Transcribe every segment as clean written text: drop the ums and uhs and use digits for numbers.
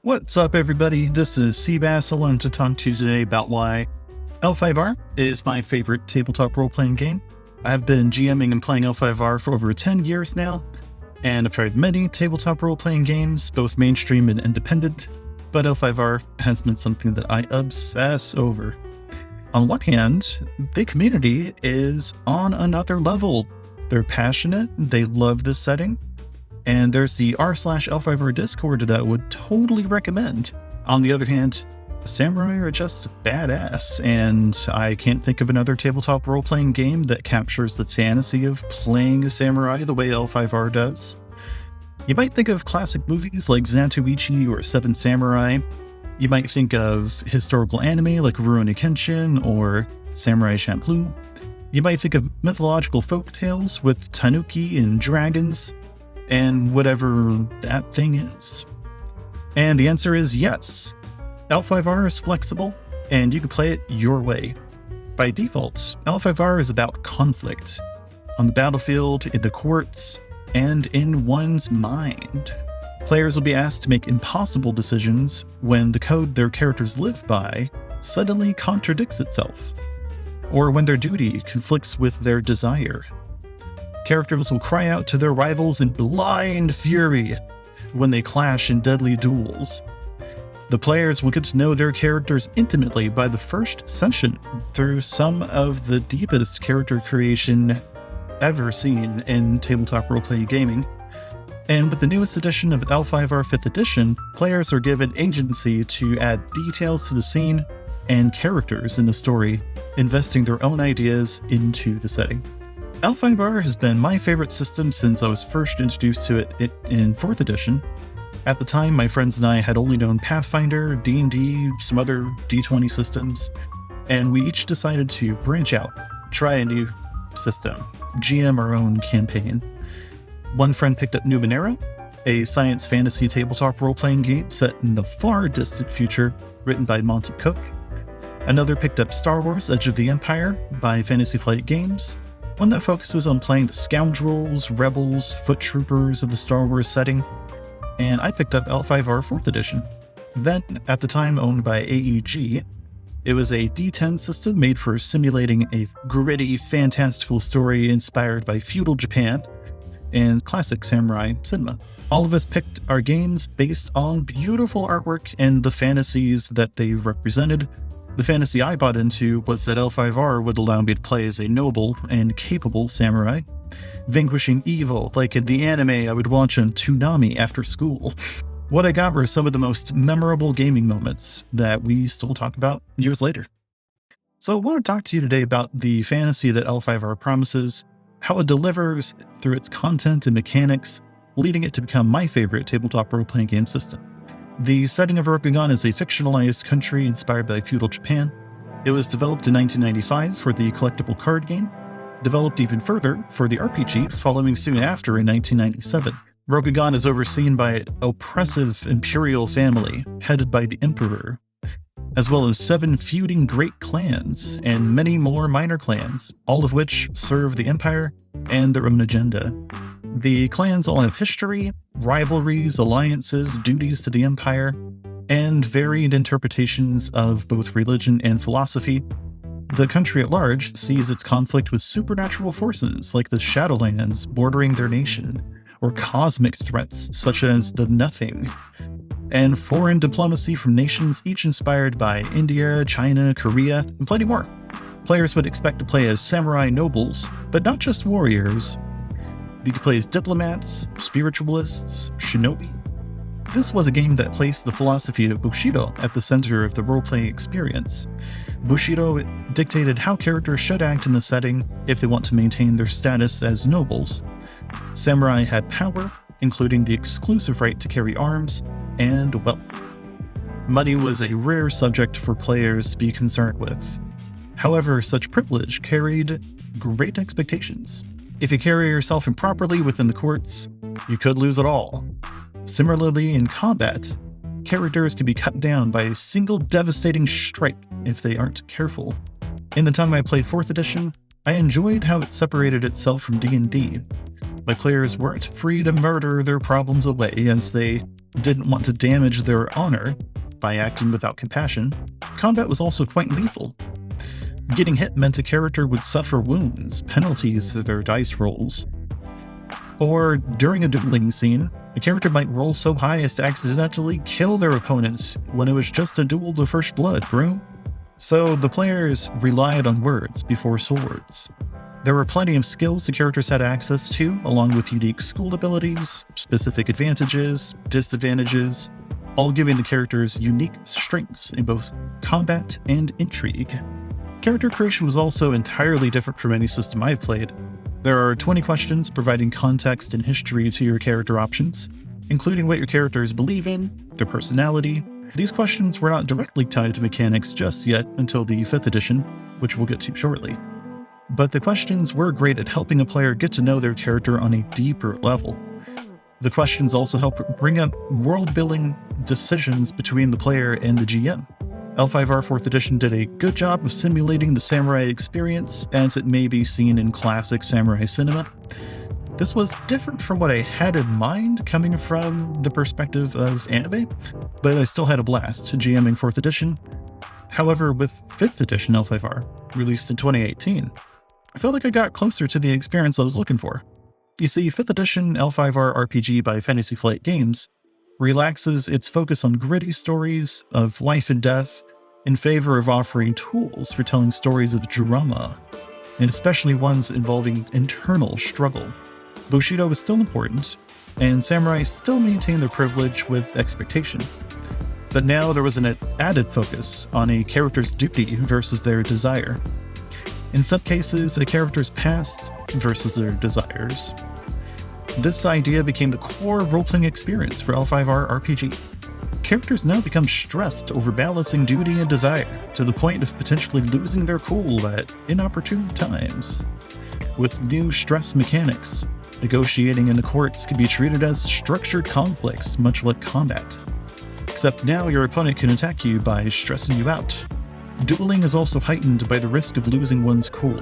What's up, everybody? This is Seabass. I wanted to talk to you today about why L5R is my favorite tabletop role-playing game. I've been GMing and playing L5R for over 10 years now, and I've tried many tabletop role-playing games, both mainstream and independent, but L5R has been something that I obsess over. On one hand, the community is on another level. They're passionate, they love this setting, and there's the r/L5R Discord that I would totally recommend. On the other hand, samurai are just badass, and I can't think of another tabletop role-playing game that captures the fantasy of playing a samurai the way L5R does. You might think of classic movies like Zatoichi or Seven Samurai. You might think of historical anime like Rurouni Kenshin or Samurai Champloo. You might think of mythological folktales with tanuki and dragons, and whatever that thing is. And the answer is yes. L5R is flexible, and you can play it your way. By default, L5R is about conflict, on the battlefield, in the courts, and in one's mind. Players will be asked to make impossible decisions when the code their characters live by suddenly contradicts itself, or when their duty conflicts with their desire. Characters will cry out to their rivals in blind fury when they clash in deadly duels. The players will get to know their characters intimately by the first session through some of the deepest character creation ever seen in tabletop role-playing gaming. And with the newest edition of L5R 5th Edition, players are given agency to add details to the scene and characters in the story, investing their own ideas into the setting. L5R has been my favorite system since I was first introduced to it in 4th edition. At the time, my friends and I had only known Pathfinder, D&D, some other D20 systems, and we each decided to branch out, try a new system, GM our own campaign. One friend picked up Numenera, a science fantasy tabletop role-playing game set in the far distant future, written by Monty Cook. Another picked up Star Wars: Edge of the Empire by Fantasy Flight Games, one that focuses on playing the scoundrels, rebels, foot troopers of the Star Wars setting, and I picked up L5R 4th Edition. Then, at the time owned by AEG, it was a D10 system made for simulating a gritty, fantastical story inspired by feudal Japan and classic samurai cinema. All of us picked our games based on beautiful artwork and the fantasies that they represented. The fantasy I bought into was that L5R would allow me to play as a noble and capable samurai, vanquishing evil like in the anime I would watch on Toonami after school. What I got were some of the most memorable gaming moments that we still talk about years later. So I want to talk to you today about the fantasy that L5R promises, how it delivers through its content and mechanics, leading it to become my favorite tabletop role-playing game system. The setting of Rokugan is a fictionalized country inspired by feudal Japan. It was developed in 1995 for the collectible card game, developed even further for the RPG following soon after in 1997. Rokugan is overseen by an oppressive imperial family headed by the Emperor, as well as 7 feuding great clans and many more minor clans, all of which serve the Empire and their own agenda. The clans all have history, rivalries, alliances, duties to the Empire, and varied interpretations of both religion and philosophy. The country at large sees its conflict with supernatural forces like the Shadowlands bordering their nation, or cosmic threats such as the Nothing, and foreign diplomacy from nations each inspired by India, China, Korea, and plenty more. Players would expect to play as samurai nobles, but not just warriors. You could play as diplomats, spiritualists, shinobi. This was a game that placed the philosophy of Bushido at the center of the role-playing experience. Bushido dictated how characters should act in the setting if they want to maintain their status as nobles. Samurai had power, including the exclusive right to carry arms, and wealth. Money was a rare subject for players to be concerned with. However, such privilege carried great expectations. If you carry yourself improperly within the courts, you could lose it all. Similarly, in combat, characters can be cut down by a single devastating strike if they aren't careful. In the time I played 4th edition, I enjoyed how it separated itself from D&D. My players weren't free to murder their problems away, as they didn't want to damage their honor by acting without compassion. Combat was also quite lethal. Getting hit meant a character would suffer wounds, penalties to their dice rolls. Or during a dueling scene, a character might roll so high as to accidentally kill their opponents when it was just a duel to first blood, bro. So the players relied on words before swords. There were plenty of skills the characters had access to, along with unique school abilities, specific advantages, disadvantages, all giving the characters unique strengths in both combat and intrigue. Character creation was also entirely different from any system I've played. There are 20 questions providing context and history to your character options, including what your characters believe in, their personality. These questions were not directly tied to mechanics just yet until the 5th edition, which we'll get to shortly. But the questions were great at helping a player get to know their character on a deeper level. The questions also help bring up world-building decisions between the player and the GM. L5R 4th edition did a good job of simulating the samurai experience as it may be seen in classic samurai cinema. This was different from what I had in mind coming from the perspective of anime, but I still had a blast GMing 4th edition. However, with 5th edition L5R, released in 2018, I felt like I got closer to the experience I was looking for. You see, 5th edition L5R RPG by Fantasy Flight Games relaxes its focus on gritty stories of life and death in favor of offering tools for telling stories of drama, and especially ones involving internal struggle. Bushido was still important, and samurai still maintained their privilege with expectation. But now there was an added focus on a character's duty versus their desire. In some cases, a character's past versus their desires. This idea became the core role-playing experience for L5R RPG. Characters now become stressed over balancing duty and desire, to the point of potentially losing their cool at inopportune times. With new stress mechanics, negotiating in the courts can be treated as structured conflicts, much like combat. Except now your opponent can attack you by stressing you out. Dueling is also heightened by the risk of losing one's cool.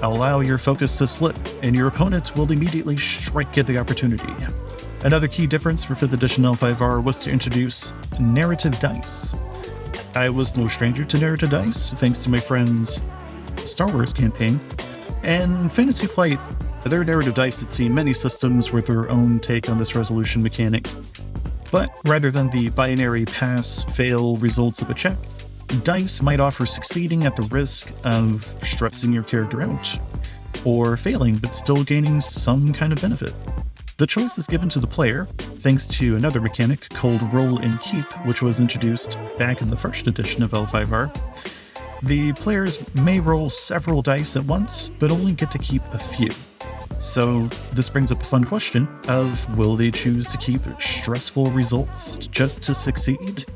Allow your focus to slip, and your opponent will immediately strike at the opportunity. Another key difference for 5th edition L5R was to introduce narrative dice. I was no stranger to narrative dice, thanks to my friend's Star Wars campaign, and Fantasy Flight, their narrative dice had seen many systems with their own take on this resolution mechanic. But rather than the binary pass-fail results of a check, dice might offer succeeding at the risk of stressing your character out, or failing but still gaining some kind of benefit. The choice is given to the player, thanks to another mechanic called Roll and Keep, which was introduced back in the 1st edition of L5R. The players may roll several dice at once, but only get to keep a few. So this brings up a fun question of, will they choose to keep stressful results just to succeed?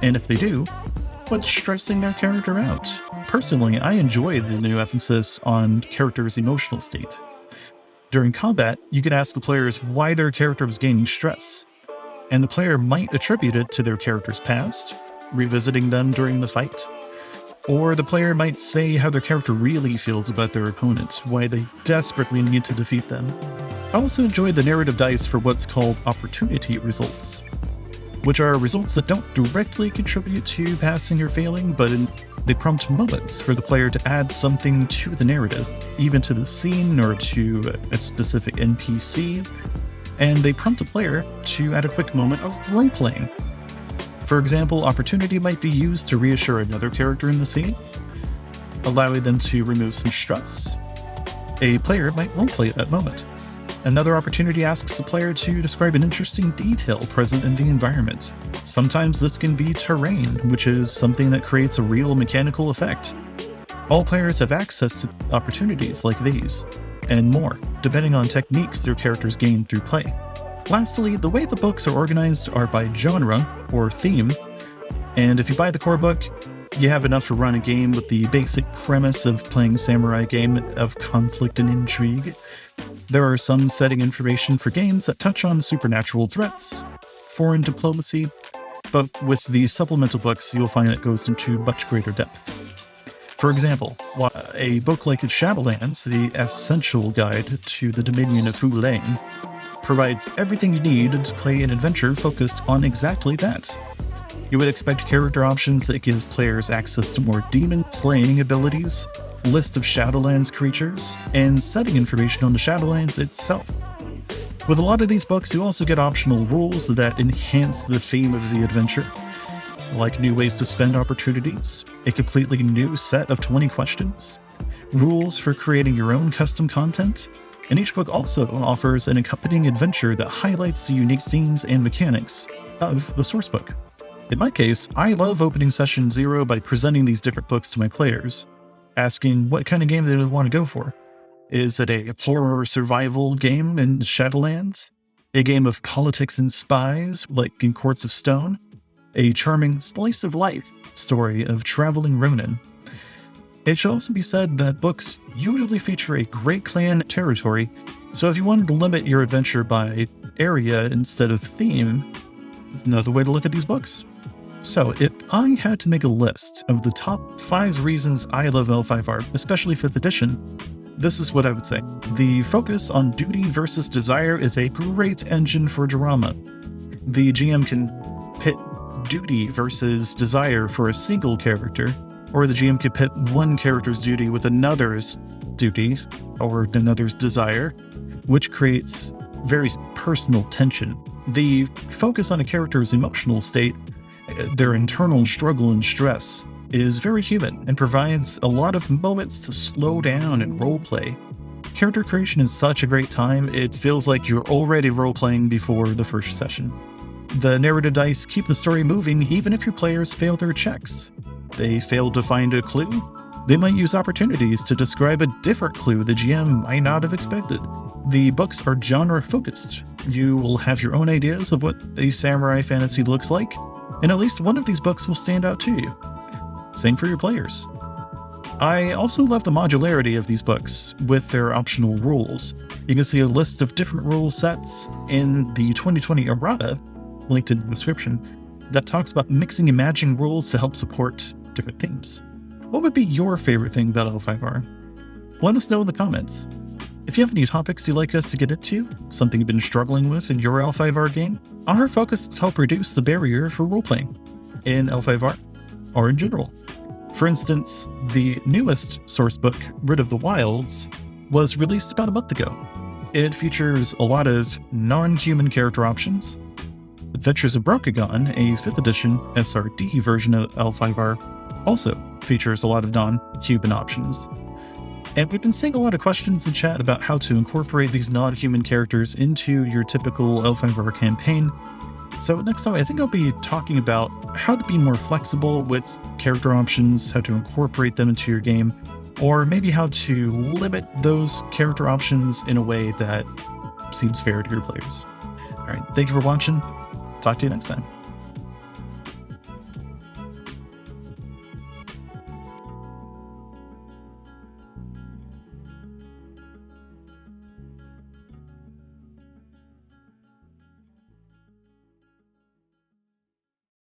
And if they do, what's stressing their character out? Personally, I enjoy the new emphasis on character's emotional state. During combat, you can ask the players why their character was gaining stress, and the player might attribute it to their character's past, revisiting them during the fight, or the player might say how their character really feels about their opponent, why they desperately need to defeat them. I also enjoy the narrative dice for what's called opportunity results, which are results that don't directly contribute to passing or failing, but they prompt moments for the player to add something to the narrative, even to the scene or to a specific NPC, and they prompt the player to add a quick moment of role-playing. For example, opportunity might be used to reassure another character in the scene, allowing them to remove some stress. A player might roleplay at that moment. Another opportunity asks the player to describe an interesting detail present in the environment. Sometimes this can be terrain, which is something that creates a real mechanical effect. All players have access to opportunities like these, and more, depending on techniques their characters gain through play. Lastly, the way the books are organized are by genre or theme, and if you buy the core book, you have enough to run a game with the basic premise of playing a samurai game of conflict and intrigue. There are some setting information for games that touch on supernatural threats, foreign diplomacy, but with the supplemental books, you'll find it goes into much greater depth. For example, A book like Shadowlands, the essential guide to the Dominion of Fu Leng, provides everything you need to play an adventure focused on exactly that. You would expect character options that give players access to more demon-slaying abilities, list of Shadowlands creatures, and setting information on the Shadowlands itself. With a lot of these books, you also get optional rules that enhance the theme of the adventure, like new ways to spend opportunities, a completely new set of 20 questions, rules for creating your own custom content, and each book also offers an accompanying adventure that highlights the unique themes and mechanics of the source book. In my case, I love opening Session 0 by presenting these different books to my players, asking what kind of game they would want to go for. Is it a horror survival game in Shadowlands? A game of politics and spies, like in Courts of Stone? A charming slice-of-life story of traveling Ronin? It should also be said that books usually feature a Great Clan territory, so if you wanted to limit your adventure by area instead of theme, it's another way to look at these books. So, if I had to make a list of the top 5 reasons I love L5R, especially 5th edition, this is what I would say. The focus on duty versus desire is a great engine for drama. The GM can pit duty versus desire for a single character, or the GM could pit one character's duty with another's duty, or another's desire, which creates very personal tension. The focus on a character's emotional state, their internal struggle and stress, is very human and provides a lot of moments to slow down and roleplay. Character creation is such a great time, it feels like you're already roleplaying before the first session. The narrative dice keep the story moving even if your players fail their checks. They fail to find a clue? They might use opportunities to describe a different clue the GM might not have expected. The books are genre-focused. You will have your own ideas of what a samurai fantasy looks like, and at least one of these books will stand out to you. Same for your players. I also love the modularity of these books with their optional rules. You can see a list of different rule sets in the 2020 errata, linked in the description, that talks about mixing and matching rules to help support different themes. What would be your favorite thing about L5R? Let us know in the comments. If you have any topics you'd like us to get into, something you've been struggling with in your L5R game, our focus is to help reduce the barrier for roleplaying in L5R, or in general. For instance, the newest source book, Rid of the Wilds, was released about a month ago. It features a lot of non-human character options. Adventures of Brokagon, a 5th edition SRD version of L5R, also features a lot of non-human options. And we've been seeing a lot of questions in chat about how to incorporate these non-human characters into your typical L5R campaign. So next time, I think I'll be talking about how to be more flexible with character options, how to incorporate them into your game, or maybe how to limit those character options in a way that seems fair to your players. All right, thank you for watching. Talk to you next time.